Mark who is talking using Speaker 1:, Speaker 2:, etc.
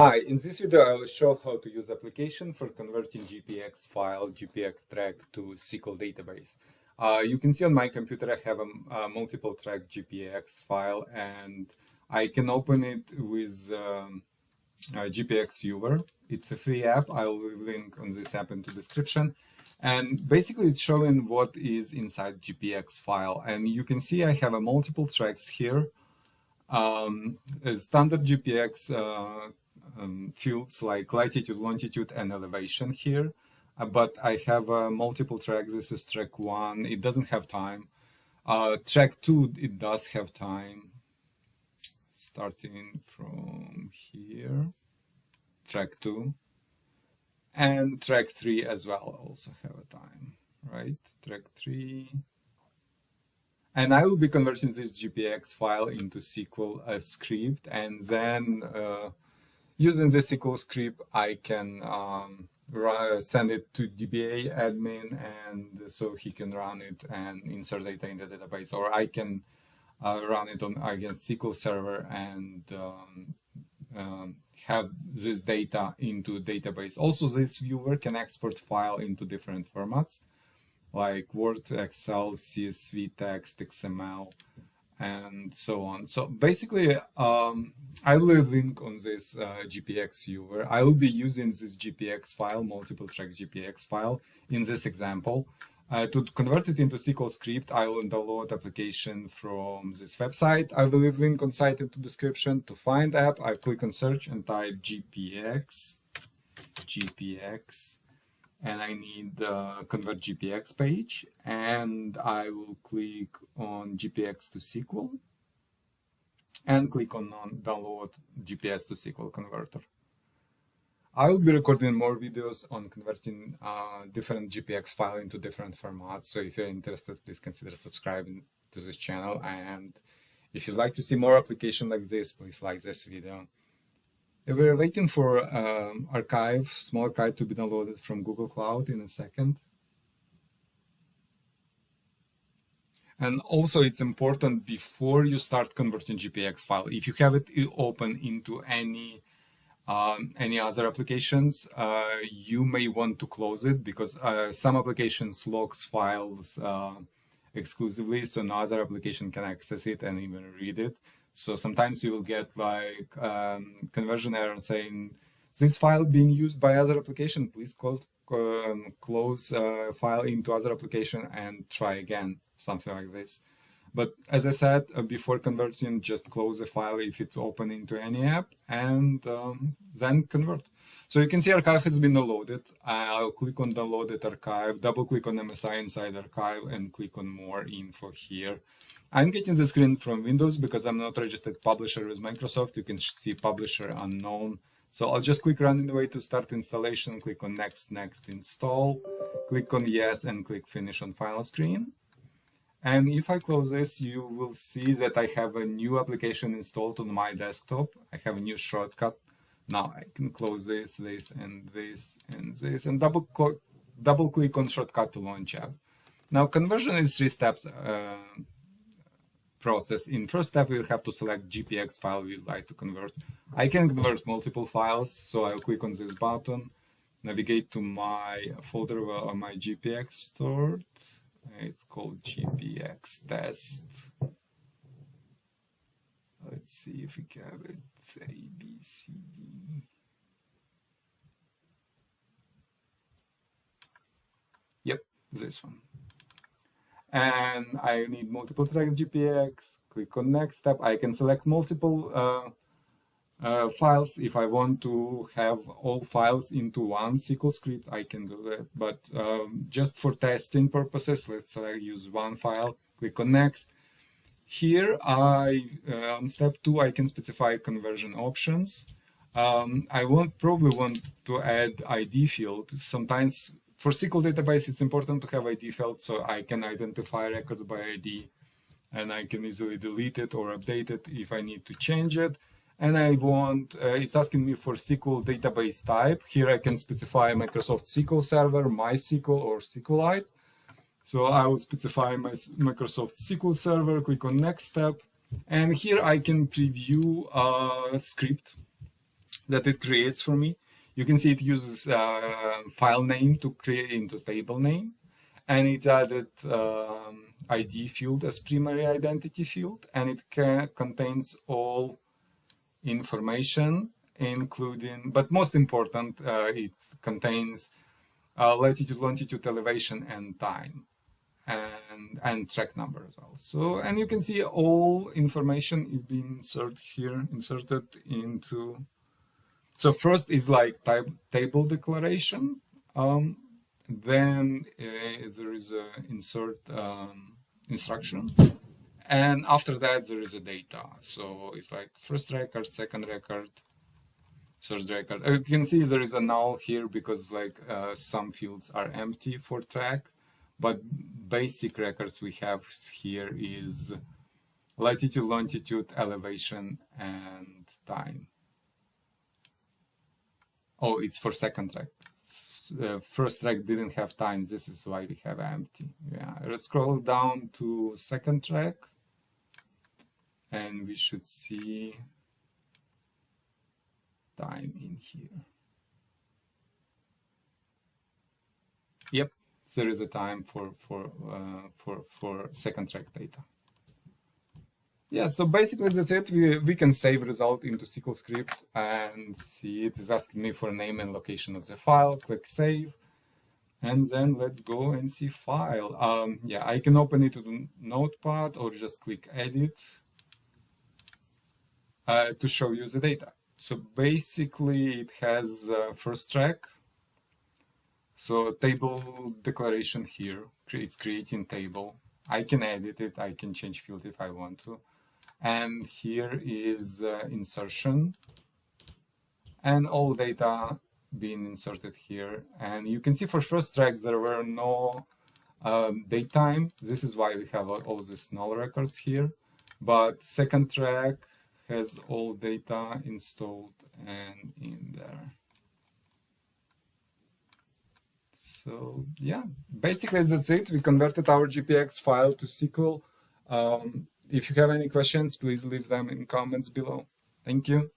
Speaker 1: Hi, in this video I will show how to use application for converting GPX file, GPX track to SQL database. You can see on my computer I have a multiple track GPX file and I can open it with GPX viewer. It's a free app. I will leave a link on this app in the description. And basically it's showing what is inside GPX file. And you can see I have a multiple tracks here. A standard GPX fields like latitude, longitude, and elevation here. But I have multiple tracks. This is track 1. It doesn't have time. Track 2, it does have time. Starting from here. Track 2. And track 3 as well also have a time, right? Track 3. And I will be converting this GPX file into SQL script, and then using the SQL script, I can send it to DBA admin, and so he can run it and insert data in the database, or I can run it on against SQL Server and have this data into database. Also, this viewer can export file into different formats like Word, Excel, CSV, text, XML, and so on. So basically, I will leave a link on this GPX viewer. I will be using this GPX file, multiple track GPX file, in this example. To convert it into SQL script, I will download application from this website. I will leave a link on site into description. To find app, I click on search and type GPX, and I need the convert GPX page, and I will click on Gpx To Sql and click on download Gpx To Sql converter. I will be recording more videos on converting different GPX file into different formats. So if you're interested, please consider subscribing to this channel. And if you'd like to see more application like this, please like this video. We're waiting for small archive to be downloaded from Google Cloud in a second. And also it's important before you start converting GPX file, if you have it open into any other applications, you may want to close it because some applications logs files exclusively, so no other application can access it and even read it. So sometimes you will get like conversion error saying this file being used by other application, please close file into other application and try again, something like this. But as I said, before converting, just close the file if it's open into any app and then convert. So you can see archive has been downloaded. I'll click on downloaded archive, double click on MSI inside archive and click on more info here. I'm getting the screen from Windows because I'm not registered publisher with Microsoft. You can see publisher unknown. So I'll just click run anyway to start installation, click on next, install, click on yes and click finish on final screen. And if I close this, you will see that I have a new application installed on my desktop. I have a new shortcut. Now I can close this, and this, and this, and double click on shortcut to launch app. Now conversion is 3 steps process. In first step, we'll have to select GPX file we'd like to convert. I can convert multiple files, so I'll click on this button, navigate to my folder where my GPX stored. It's called GPX test. Let's see if we have it. A, B, C, D. Yep, this one. And I need multiple track GPX. Click on next step. I can select multiple files. If I want to have all files into one SQL script, I can do that. But just for testing purposes, let's use one file. Click on next. Here, on step 2, I can specify conversion options. I probably want to add ID field. Sometimes for SQL database, it's important to have ID field so I can identify record by ID and I can easily delete it or update it if I need to change it. And I want, it's asking me for SQL database type. Here I can specify Microsoft SQL Server, MySQL, or SQLite. So I will specify my Microsoft SQL Server, click on next step. And here I can preview a script. that it creates for me. You can see it uses file name to create into table name, and it added ID field as primary identity field, and it contains all information, including, but most important, it contains latitude, longitude, elevation, and time, and track number as well. So, and you can see all information is being inserted into. So first is like table declaration. Then there is a insert instruction, and after that there is a data. So it's like first record, second record, third record. You can see there is a null here because like some fields are empty for track, but basic records we have here is latitude, longitude, elevation, and time. Oh, it's for second track. First track didn't have time. This is why we have empty. Yeah, let's scroll down to second track, and we should see time in here. Yep, there is a time for second track data. Yeah, so basically that's it. We can save result into SQL script and see it is asking me for name and location of the file. Click save, and then let's go and see file. Yeah, I can open it to the notepad or just click edit to show you the data. So basically it has first track. So table declaration here, it's creating table. I can edit it, I can change field if I want to. And here is insertion and all data being inserted here. And you can see for first track there were no date time. This is why we have all these null records here. But second track has all data installed and in there. So yeah, basically that's it. We converted our GPX file to SQL. If you have any questions, please leave them in comments below. Thank you.